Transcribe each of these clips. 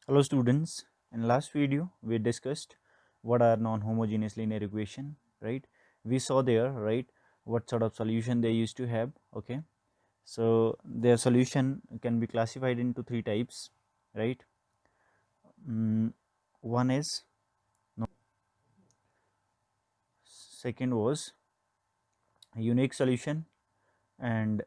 Hello students, in last video we discussed what are non-homogeneous linear equation, right? We saw there, right, what sort of solution they used to have, okay? So their solution can be classified into three types, right? One is second was unique solution, and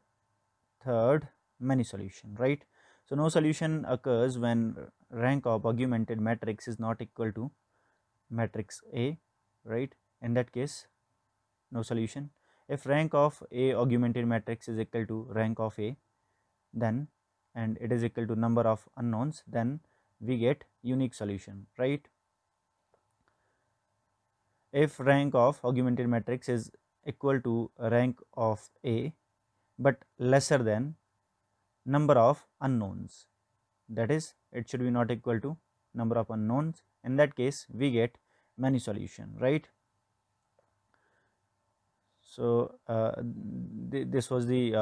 third many solution, right? So no solution occurs when rank of augmented matrix is not equal to matrix A, right? In that case no solution. If rank of A augmented matrix is equal to rank of A, then and it is equal to number of unknowns, then we get unique solution, right? If rank of augmented matrix is equal to rank of A but lesser than number of unknowns, that is it should be not equal to number of unknowns, in that case we get many solution, right? So this was the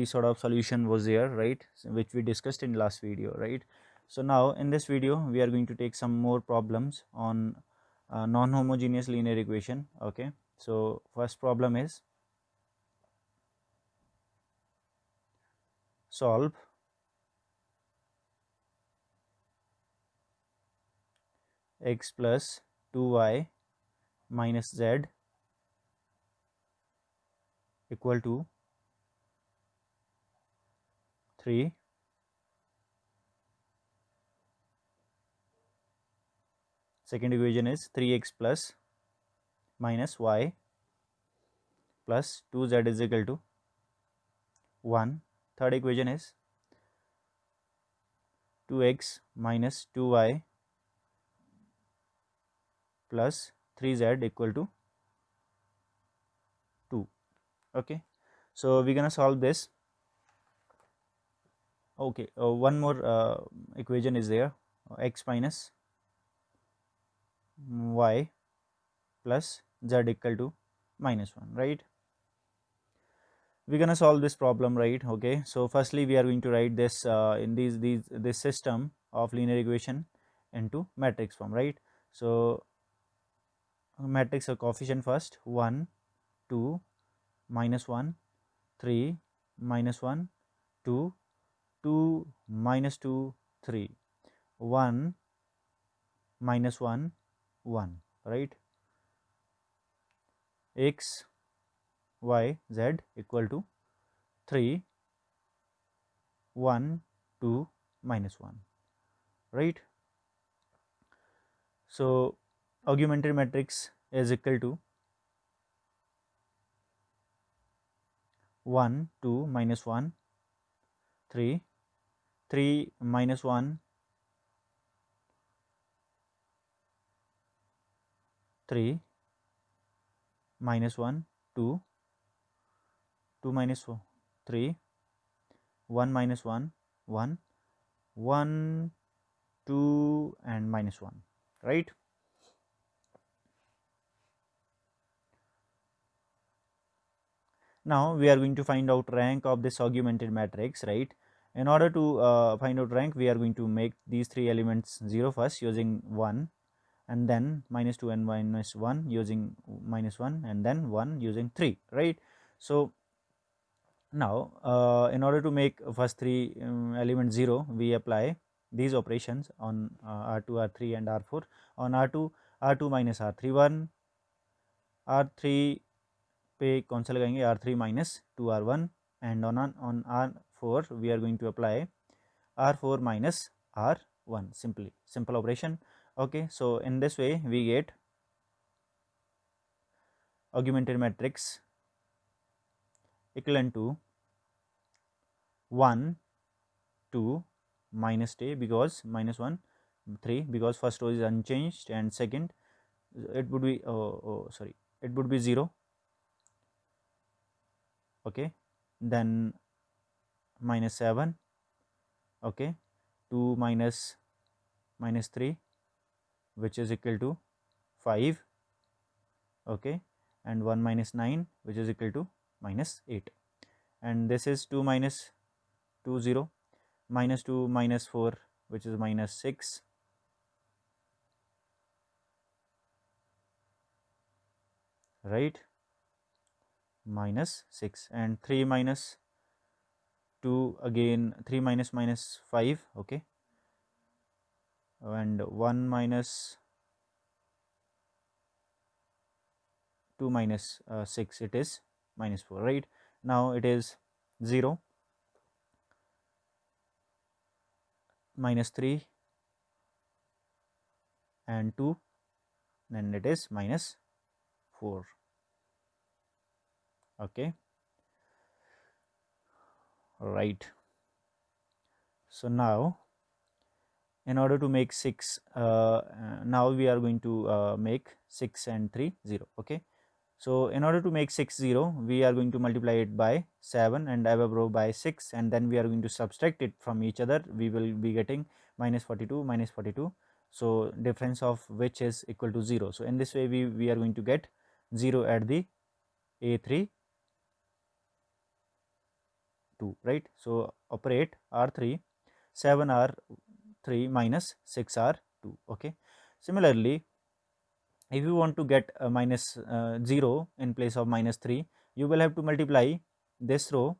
sort of solution was there, right, which we discussed in last video, right? So now in this video we are going to take some more problems on non-homogeneous linear equation, okay? So first problem is solve x plus 2y minus z equal to 3. Second equation is 3x plus minus y plus 2z is equal to 1. Third equation is 2x minus 2y plus 3z equal to 2. Okay, so we're gonna solve this. Okay, one more equation is there, x minus y plus z equal to minus 1, right? We're gonna solve this problem, right? Okay, so firstly we are going to write this in this system of linear equation into matrix form, right? So matrix of coefficient first, 1 2 minus 1 3 minus 1 2 2 minus 2 3 1 minus 1 1, right? X y z equal to 3 1 2 minus 1, right? So augmented matrix is equal to 1 2 minus 1 3 3 minus 1 3 minus 1 2 2 minus 3 1 minus 1 1 1 2 and minus 1, right? Now we are going to find out rank of this augmented matrix, right? In order to find out rank, we are going to make these three elements 0 first using 1, and then minus 2 and minus 1 using minus 1, and then 1 using 3, right? So now in order to make first three elements 0, we apply these operations on R2 R3 and R4. On R2 R2 minus R3 1, R3 पे कौन सा लगाएंगे R3 minus 2R1, and on R4 we are going to apply R4 minus R1, simple operation. Okay, so in this way we get augmented matrix equivalent to 1 2 minus a, because minus 1 3, because first row is unchanged, and second it would be sorry, it would be 0. Okay, then minus 7. Okay, 2 minus minus 3, which is equal to 5. Okay, and 1 minus 9, which is equal to minus 8, and this is 2 minus 2 0, minus 2 minus 4 which is minus 6, right, minus 6, and 3 minus 2, again 3 minus minus 5, okay, and 1 minus 2 minus 6, it is minus 4, right. Now it is 0, minus 3, and 2, then it is minus 4, okay, right. So now in order to make 6, now we are going to make 6 and 3 0, okay. So in order to make 6 0, we are going to multiply it by 7 and above row by 6, and then we are going to subtract it from each other. We will be getting minus 42, minus 42, so difference of which is equal to 0. So in this way we are going to get 0 at the A3 2, right. So operate R3, 7 R3 minus 6 R2, okay. Similarly, if you want to get a minus 0 in place of minus 3, you will have to multiply this row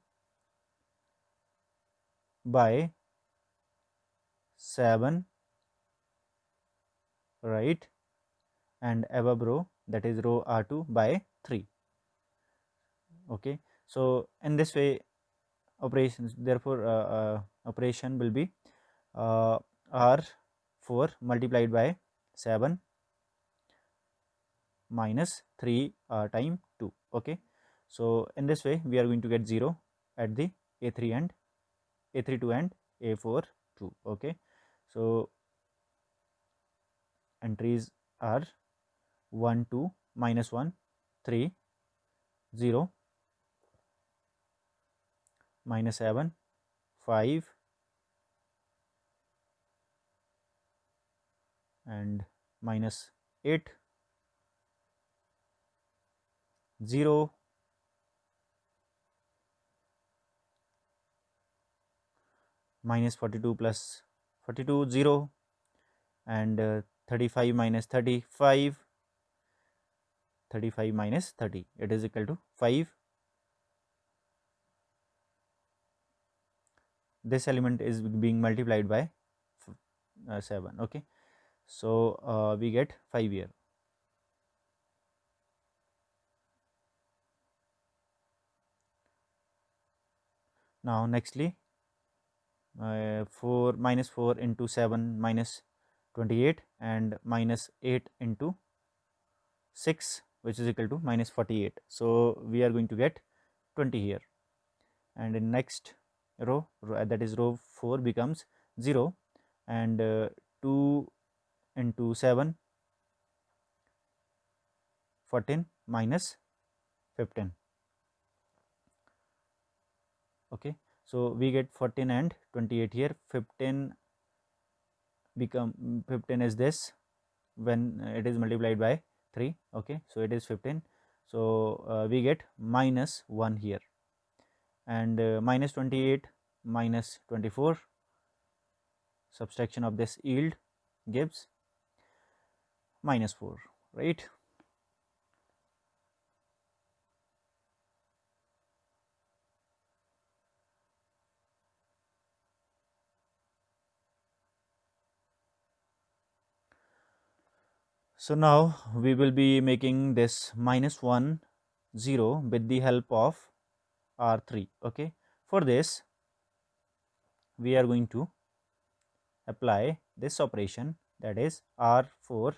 by 7, right, and above row, that is row R2, by 3, okay. So in this way operations, therefore operation will be R4 multiplied by 7 minus 3 time 2, okay. So in this way we are going to get 0 at the A3 and A32 and A4 2, okay. So entries are 1 2, minus 1 3, 0, minus 7 5, and minus 8, 0, minus 42 plus 42, 0, and 35 minus 35, 35 minus 30, it is equal to 5. This element is being multiplied by 7, okay. So we get 5 here. Now nextly 4 minus 4 into 7 minus 28, and minus 8 into 6, which is equal to minus 48. So we are going to get 20 here, and in next row, that is row 4 becomes 0, and 2 into 7, 14 minus 15, okay. So we get 14 and 28 here. 15 become 15 is this when it is multiplied by 3, okay. So it is 15, so we get minus 1 here, and minus 28 minus 24, subtraction of this yield gives minus 4, right. So now we will be making this minus 1 0 with the help of R3, okay. For this we are going to apply this operation, that is R4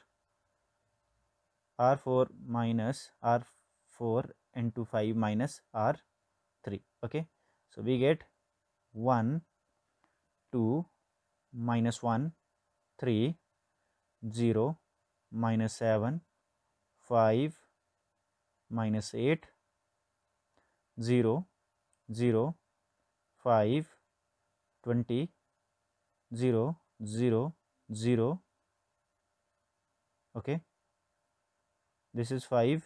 minus R4 into 5 minus R3, okay. So we get 1 2 minus 1 3 0 minus 7 5 minus 8 0 0 5 20 0 0 0, okay. This is 5,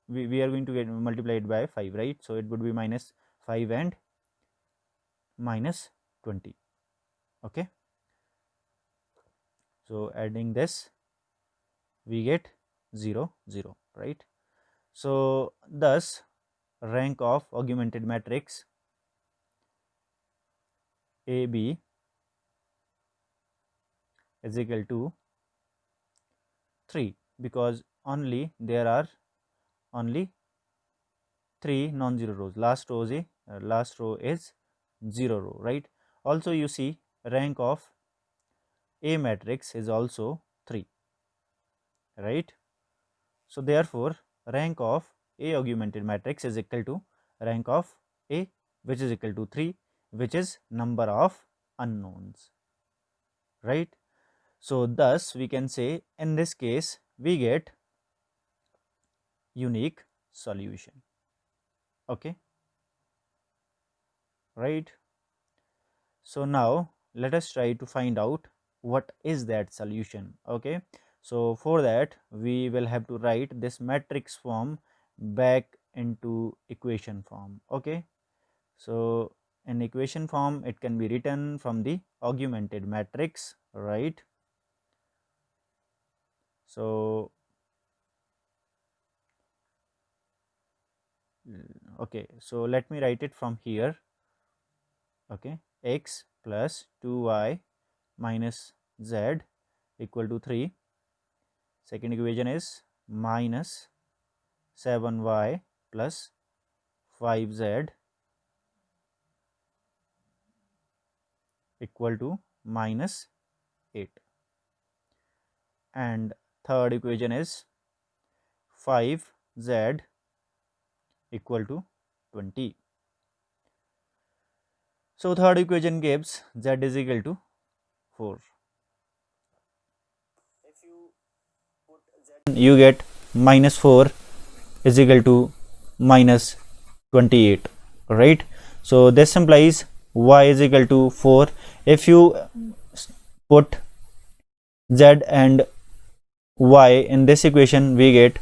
we are going to get multiplied by 5, right. So it would be minus 5 and minus 20, okay. So adding this we get 0 0, right? So thus rank of augmented matrix AB is equal to 3, because only there are only 3 non-zero rows. Last row is 0 row, right? Also you see rank of A matrix is also 3, right? So therefore rank of A augmented matrix is equal to rank of A, which is equal to 3, which is number of unknowns, right? So thus we can say in this case we get unique solution, okay, right? So now let us try to find out what is that solution, okay? So for that we will have to write this matrix form back into equation form, okay? So in equation form it can be written from the augmented matrix, right? So okay, so let me write it from here, okay? X plus 2y minus z equal to 3. Second equation is minus 7y plus 5z equal to minus 8, and third equation is 5z equal to 20. So third equation gives z is equal to 4. If you put z, you get minus 4 is equal to minus 28, right? So this implies y is equal to 4. If you put z and y in this equation, we get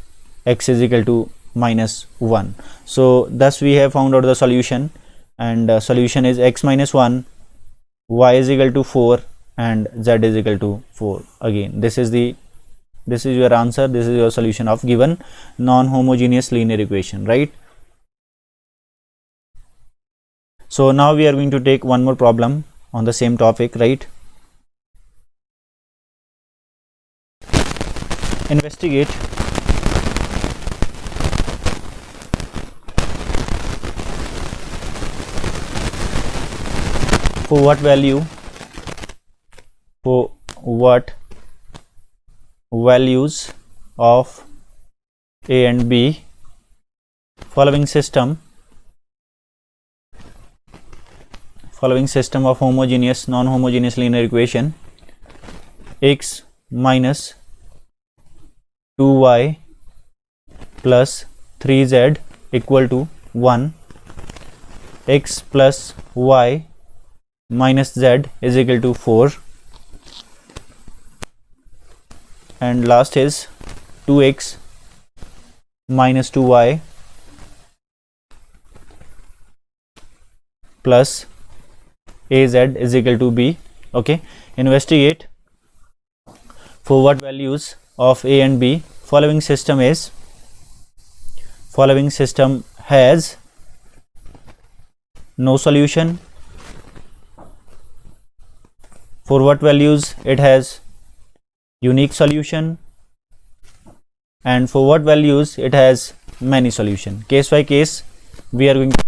x is equal to minus 1. So thus we have found out the solution, and solution is x minus 1, y is equal to 4, and z is equal to 4. Again this is your answer, this is your solution of given non-homogeneous linear equation, right? So now we are going to take one more problem on the same topic, right? Investigate for what values of A and B following system of homogeneous non-homogeneous linear equation x minus 2y plus 3z equal to 1, x plus y minus z is equal to 4, and last is 2x minus 2y plus az is equal to b. Okay, investigate for what values of a and b following system has no solution, for what values it has unique solution, and for what values it has many solution. Case by case we are going to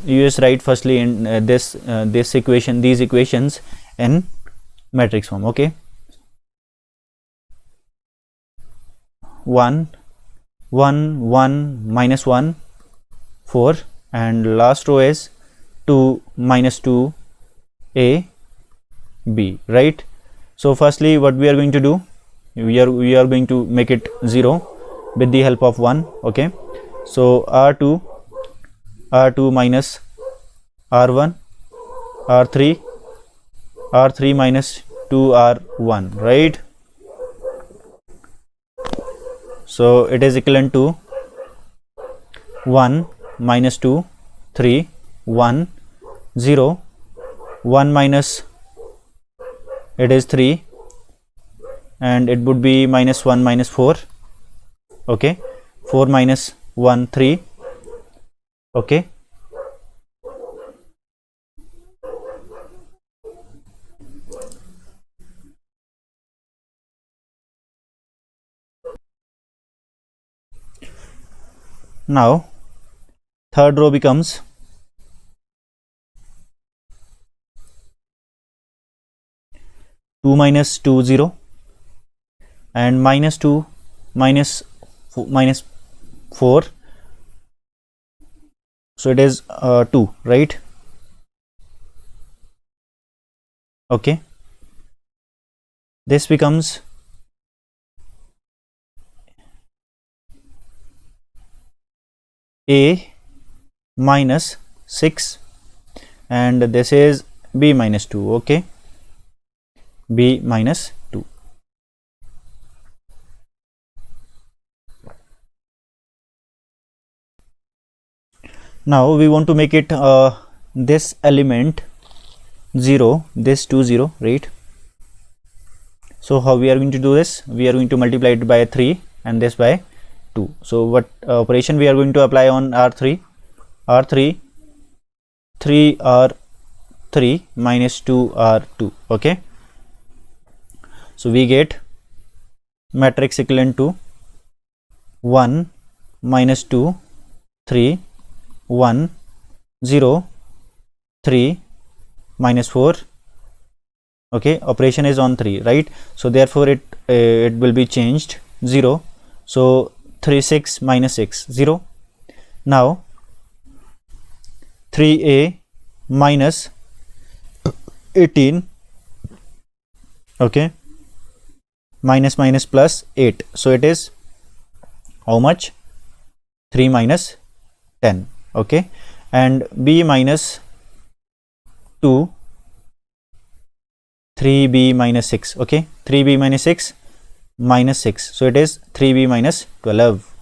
use right firstly in these equations in matrix form. Okay, 1 1 1 minus 1 4, and last row is 2 minus 2 a b, right? So firstly, what we are going to do, we are going to make it 0 with the help of 1. Okay, so r2 minus r1, r3 minus 2r1, right? So it is equivalent to 1 minus 2, 3, 1, 0, 1 minus, it is 3, and it would be minus 1 minus 4. Okay, 4 minus 1, 3. Okay, now third row becomes 2 minus 2, 0, and minus 2 minus 4, so it is 2, right? Okay, this becomes a minus 6, and this is b minus 2. Okay, b minus 2. Now we want to make it this element 0, this 2, 0, right? So how we are going to do this? We are going to multiply it by 3 and this by 2. So what operation we are going to apply on r3? r3, 3r3 minus 2r2. Okay, so we get matrix equivalent to 1 minus 2, 3, 1, 0, 3 minus 4. Okay, operation is on 3, right? So therefore it will be changed 0. So 3, 6 minus 6, 0. Now 3a minus 18. Okay, minus minus plus 8, so it is how much? 3 minus 10. Okay, and b minus 2, 3b minus 6. Okay, 3b minus 6 minus 6, so it is 3b minus 12.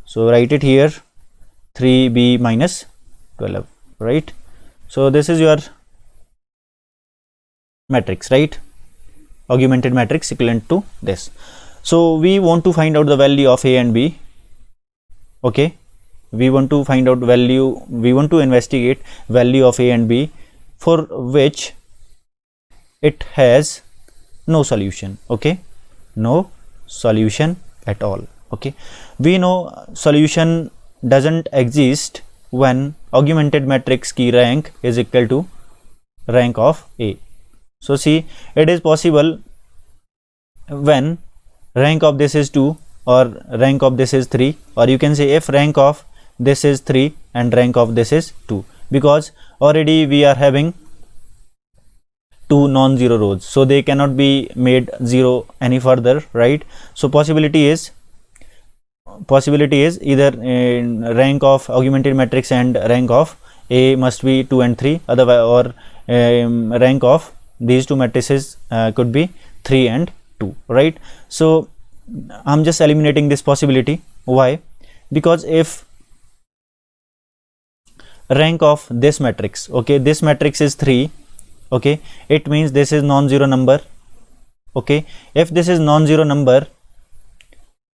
So write it here, 3b minus 12, right? So this is your matrix, right? Augmented matrix equivalent to this. So we want to find out the value of a and b. Okay, we want to find out value, we want to investigate value of a and b, for which it has no solution. Okay, no solution at all. Okay, we know solution doesn't exist when augmented matrix key rank is equal to rank of a. So see, it is possible when rank of this is 2 or rank of this is 3, or you can say if rank of this is 3 and rank of this is 2, because already we are having 2 non-zero rows, so they cannot be made 0 any further, right? So possibility is either rank of augmented matrix and rank of a must be 2 and 3, otherwise, or rank of these two matrices could be 3 and 2, right? So I'm just eliminating this possibility. Why? Because if rank of this matrix, okay, this matrix is 3, okay, it means this is non-zero number. Okay, if this is non-zero number,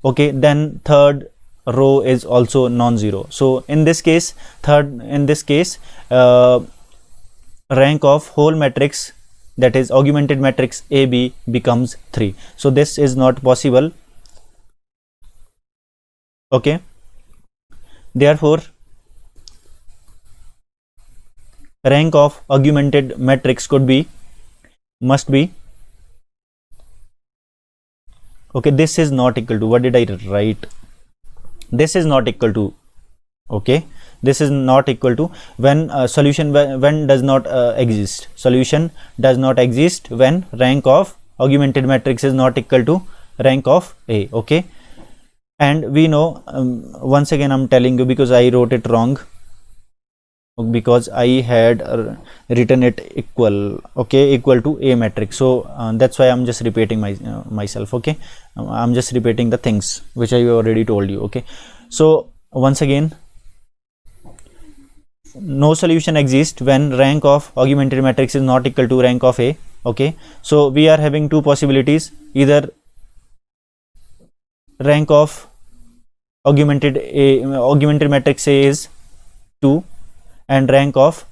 okay, then third row is also non-zero. So in this case, rank of whole matrix, that is augmented matrix AB, becomes 3. So this is not possible. Okay, therefore rank of augmented matrix must be, okay, this is not equal to, what did I write? This is not equal to, okay, this is not equal to when solution when does not exist. Solution does not exist when rank of augmented matrix is not equal to rank of A. Okay, and we know, once again I'm telling you because I wrote it wrong, because I had written it equal, okay, equal to A matrix. So that's why I'm just repeating myself. Okay, I'm just repeating the things which I already told you. Okay, so once again, no solution exists when rank of augmented matrix is not equal to rank of A. Okay, so we are having two possibilities: either rank of augmented matrix A is 2 and rank of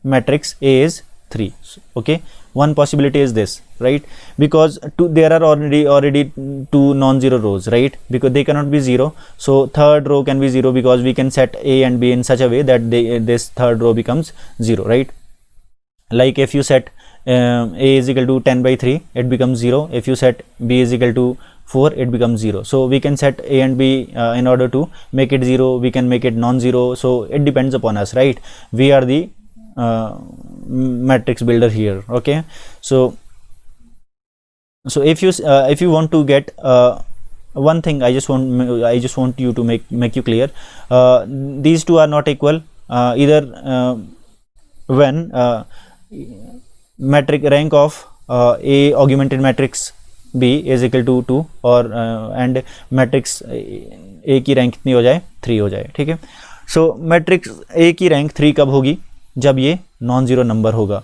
matrix A is 3. Okay, one possibility is this, right? Because there are already two non-zero rows, right? Because they cannot be 0, so third row can be 0, because we can set A and B in such a way that this third row becomes 0, right? Like if you set A is equal to 10 by 3, it becomes 0. If you set B is equal to 4, it becomes 0. So we can set A and B in order to make it 0. We can make it non-zero. So it depends upon us, right? We are the matrix builder here. Okay, so if you want to get one thing, I just want you to make you clear, these two are not equal either when matrix rank of A augmented matrix B is equal to 2 और and matrix A की rank कितनी हो जाए, 3 हो जाए. ठीक है, सो matrix A की रैंक 3 कब होगी? जब ये नॉन जीरो नंबर होगा.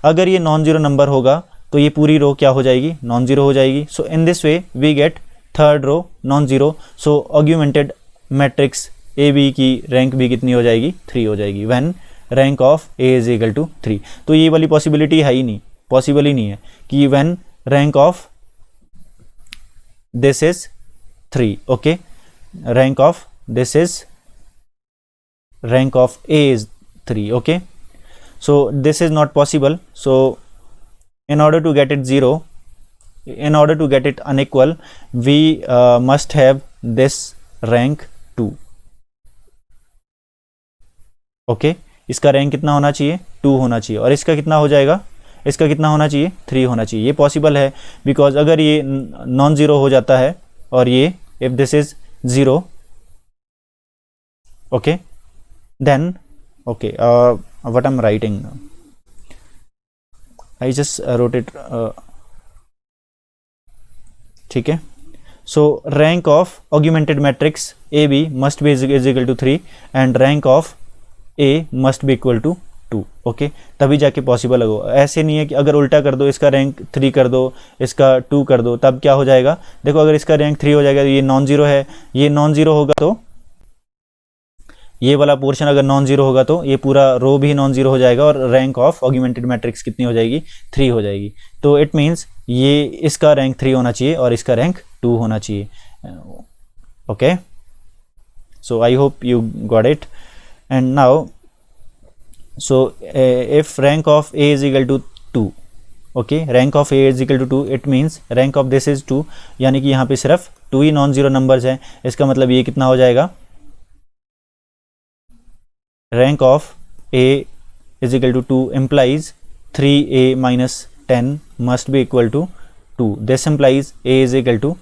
अगर ये नॉन जीरो नंबर होगा तो ये पूरी रो क्या हो जाएगी? नॉन जीरो हो जाएगी. So in this way we get third row non zero. So augmented matrix A B की रैंक भी कितनी हो जाएगी? 3 हो जाएगी when rank of A is equal to 3. तो ये वाली पॉसिबिलिटी है ही नहीं, पॉसिबल ही नहीं है कि when rank of this is 3. okay, rank of this is rank of A is 3. okay, so this is not possible. So in order to get it 0, in order to get it unequal, we must have this rank 2. okay, इसका rank कितना होना चाहिए? 2 होना चाहिए. और इसका कितना हो जाएगा? इसका कितना होना चाहिए? 3 होना चाहिए. ये पॉसिबल है बिकॉज अगर ये नॉन जीरो हो जाता है और ये if this is 0, okay, then okay, what I am writing, I just wrote it. ठीक है, so rank of augmented matrix A B must be is equal to 3 and rank of A must be equal to 2. Okay, तभी जाके possible होगा. ऐसे नहीं है कि अगर उल्टा कर दो, इसका रैंक 3 कर दो, इसका 2 कर दो, तब क्या हो जाएगा? देखो, अगर इसका रैंक 3 हो जाएगा तो ये नॉन जीरो है, ये नॉन जीरो होगा तो ये वाला पोर्शन अगर नॉन जीरो होगा तो ये पूरा रो भी नॉन जीरो हो जाएगा और रैंक ऑफ ऑग्यूमेंटेड मैट्रिक्स कितनी हो जाएगी? 3 हो जाएगी. तो इट मीन्स ये इसका रैंक 3 होना चाहिए और इसका रैंक 2 होना चाहिए. Okay, so I hope you got it. And now so if rank of A is equal to 2, okay, rank of A is equal to 2, it means rank of this is 2. यानी कि यहाँ पे सिर्फ 2 ही non zero numbers हैं. इसका मतलब ये कितना हो जाएगा? rank of A is equal to 2 implies 3A minus 10 must be equal to 2. This implies A is equal to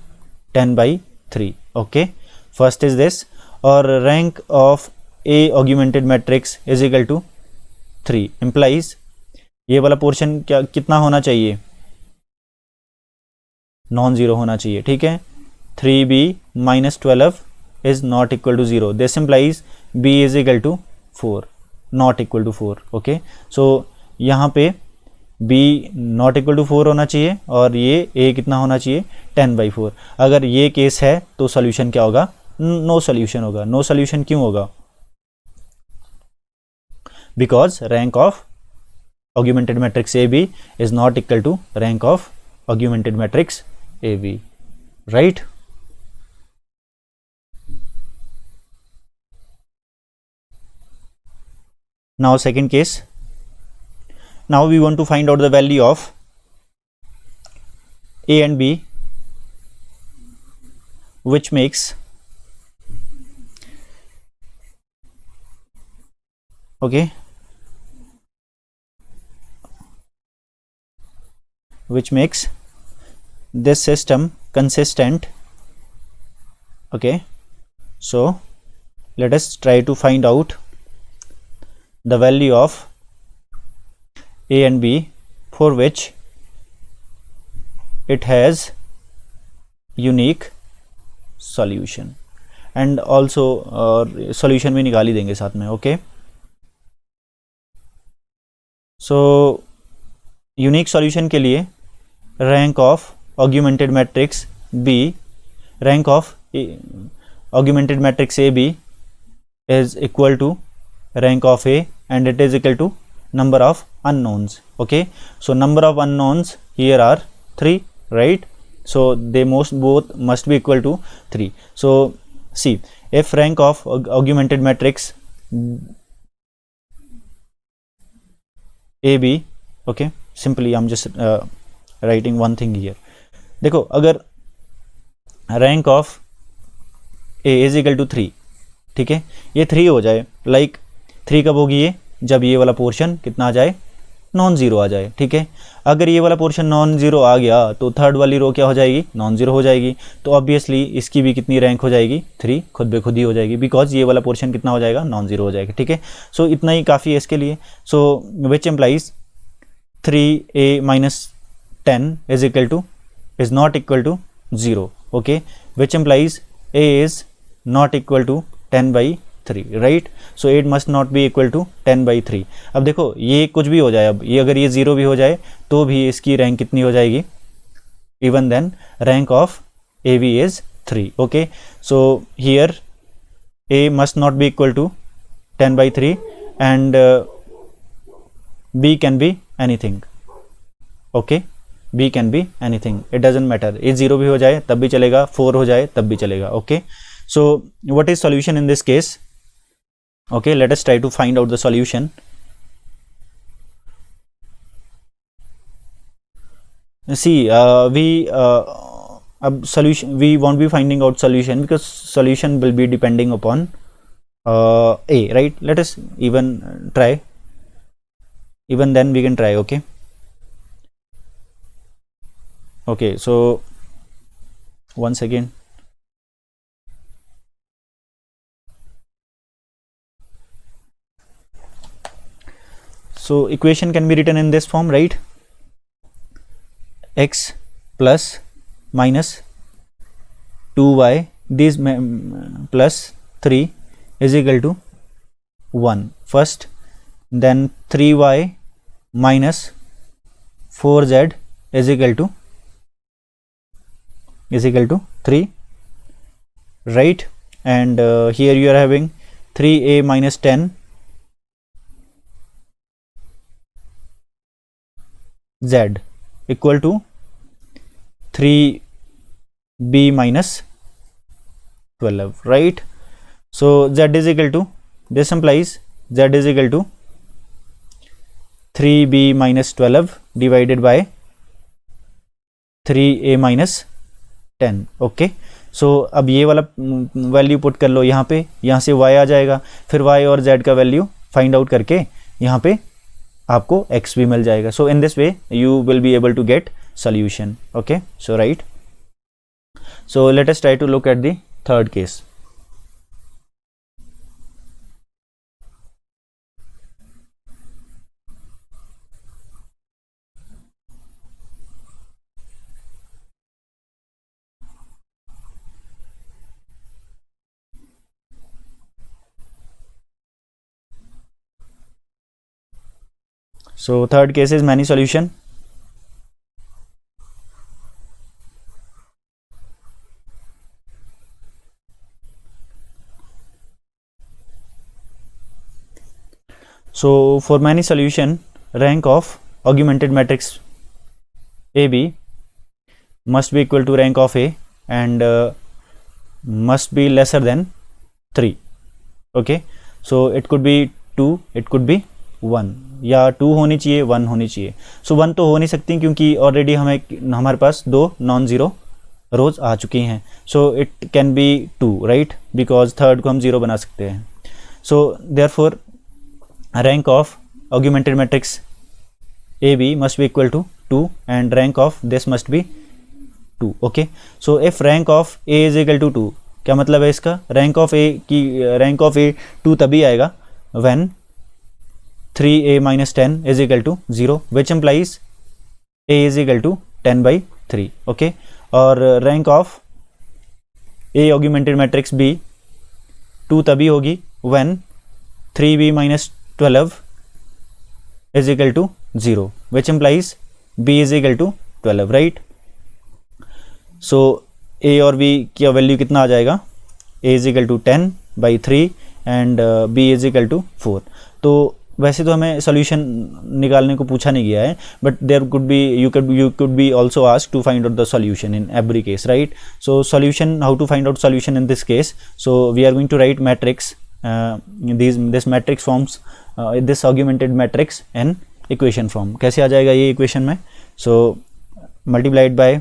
10 by 3. okay, first is this. और rank of A augmented matrix is equal to 3 implies ये वाला portion क्या कितना होना चाहिए? Non zero होना चाहिए. ठीक है, 3b minus 12 is not equal to 0. this implies b is equal to 4, not equal to 4. Okay, सो यहाँ पे b not equal to 4 होना चाहिए और ये a कितना होना चाहिए? 10 by 4. अगर ये केस है तो सोल्यूशन क्या होगा? नो सोल्यूशन होगा. नो सोल्यूशन क्यों होगा? because rank of augmented matrix AB is not equal to rank of augmented matrix AB, right? Now second case. Now we want to find out the value of A and B which makes okay, which makes this system consistent? Okay, so let us try to find out the value of A and B for which it has unique solution, and also solution भी निकाल ही देंगे साथ में. Okay, so unique solution के लिए rank of augmented matrix B, rank of augmented matrix AB is equal to rank of A, and it is equal to number of unknowns. Okay, so number of unknowns here are 3, right? So they both must be equal to 3. So see, if rank of augmented matrix AB, okay, simply I'm just writing one thing here. देखो, अगर rank of A is equal to 3, ठीक है, ये 3 हो जाए, like 3 कब होगी ये, जब ये वाला पोर्शन कितना आ जाए, नॉन ज़ीरो आ जाए. ठीक है, अगर ये वाला पोर्शन नॉन ज़ीरो आ गया तो थर्ड वाली रो क्या हो जाएगी, नॉन ज़ीरो हो जाएगी. तो ऑब्वियसली इसकी भी कितनी रैंक हो जाएगी, 3 खुद बे खुद ही हो जाएगी, बिकॉज ये वाला पोर्शन कितना हो जाएगा, नॉन ज़ीरो हो जाएगा. ठीक है, सो इतना ही काफ़ी है इसके लिए. सो which implies 3a minus 10 is equal to is not equal to 0. Okay, which implies a is not equal to 10 by 3, right? So 8 must not be equal to 10 by 3. अब देखो ये कुछ भी हो जाए, अब ये अगर ये 0 भी हो जाए तो भी इसकी रैंक कितनी हो जाएगी, even then rank of AB is 3. Okay, so here A must not be equal to 10 by 3 and B can be anything. Okay, B can be anything, it doesn't matter. ये 0 भी हो जाए तब भी चलेगा, 4 हो जाए तब भी चलेगा. Okay, so what is solution in this case? Okay, let us try to find out the solution. See, solution, we won't be finding out solution because solution will be depending upon A, right? Let us even try, even then we can try. Okay, okay, so once again, so equation can be written in this form, right? X plus minus 2y this plus 3 is equal to 1 first, then 3y minus 4z is equal to 3, right? And here you are having 3a minus 10 z equal to 3b minus 12, right? So z is equal to, this implies z is equal to 3b minus 12 divided by 3a minus 10. Okay, सो अब ये वाला value put कर लो यहाँ पे, यहाँ से y आ जाएगा, फिर y और z का वैल्यू फाइंड आउट करके यहाँ पे आपको x भी मिल जाएगा. So in this way you will be able to get solution. Okay, so right, so let us try to look at the third case. So third case is many solution. So for many solution, rank of augmented matrix AB must be equal to rank of A and must be lesser than 3. Okay, so it could be 2, it could be 1, या 2 होनी चाहिए, 1 होनी चाहिए. सो 1 तो हो नहीं सकती क्योंकि ऑलरेडी हमारे पास 2 नॉन ज़ीरो रोज आ चुकी हैं. So it can be 2, right, because third को हम 0 बना सकते हैं. So therefore rank of augmented matrix AB must be equal to 2 and rank of this must be 2. Okay, so if rank of A is equal to 2, क्या मतलब है इसका? Rank of ए की रैंक ऑफ ए 2 तभी आएगा when 3a minus 10 is equal to 0, which implies a is equal to 10/3. okay, और rank of a augmented matrix b 2 तभी होगी when 3b minus 12 is equal to 0, which implies b is equal to 12, right? so a और b की value कितना आ जाएगा? a is equal to 10/3 and b is equal to 4. तो वैसे तो हमें सॉल्यूशन निकालने को पूछा नहीं गया है, but there could be you could be also ask to find out the solution in every case, right? So solution, how to find out solution in this case? So we are going to write matrix, this matrix forms this augmented matrix in equation form. कैसे आ जाएगा ये equation में? सो multiplied by,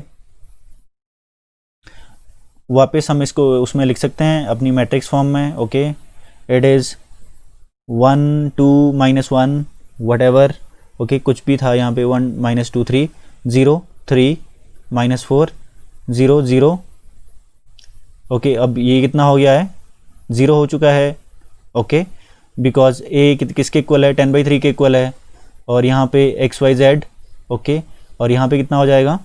वापस हम इसको उसमें लिख सकते हैं अपनी मैट्रिक्स फॉर्म में. Okay, it is 1 2 -1 what ever. Okay, कुछ भी था यहाँ पे, 1 -2 3 0 3 -4 0 0. ओके, अब ये कितना हो गया है? 0 हो चुका है. ओके, बिकॉज ए किसके इक्वल है? 10/3 के इक्वल है. और यहाँ पे XYZ. ओके, और यहाँ पे कितना हो जाएगा?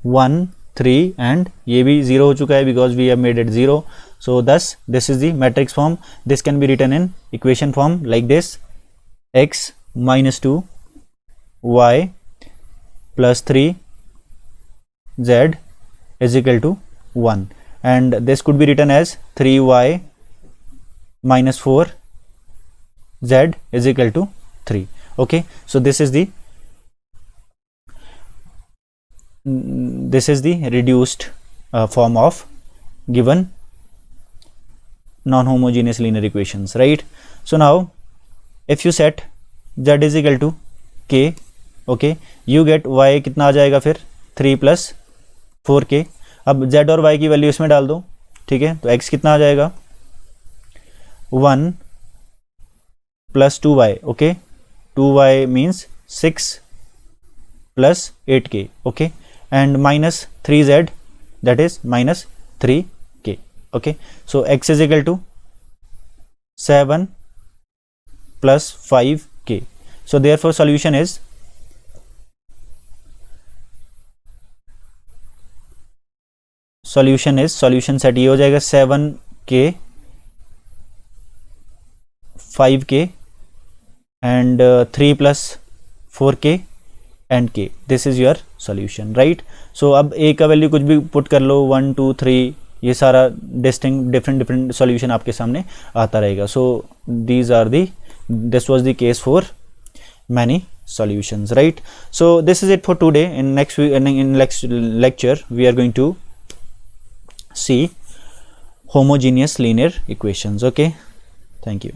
1 3 एंड ये भी 0 हो चुका है because we have made it 0. So thus this is the matrix form. This can be written in equation form like this: x minus 2 y plus 3 z is equal to 1, and this could be written as 3y minus 4 z is equal to 3. okay, so this is the reduced form of given non-homogeneous linear equations, right? So now if you set z is equal to k, okay, you get y कितना आ जाएगा फिर? 3 + 4k. अब z और y की value इसमें डाल दो, ठीक है? तो x कितना आ जाएगा? 1 + 2y. Okay, 2y means 6 + 8k. Okay, and minus 3z, that is minus 3k. okay, so x is equal to 7 + 5k. so therefore solution set ये हो जाएगा 7k 5k and 3 + 4k and k. this is your solution, right? so अब a का value कुछ भी put कर लो, 1 2 3, ये सारा डिफरेंट सॉल्यूशन आपके सामने आता रहेगा. So this was the case for many solutions, right? So this is it for today. In next lecture we are going to see homogeneous linear equations. Okay, thank you.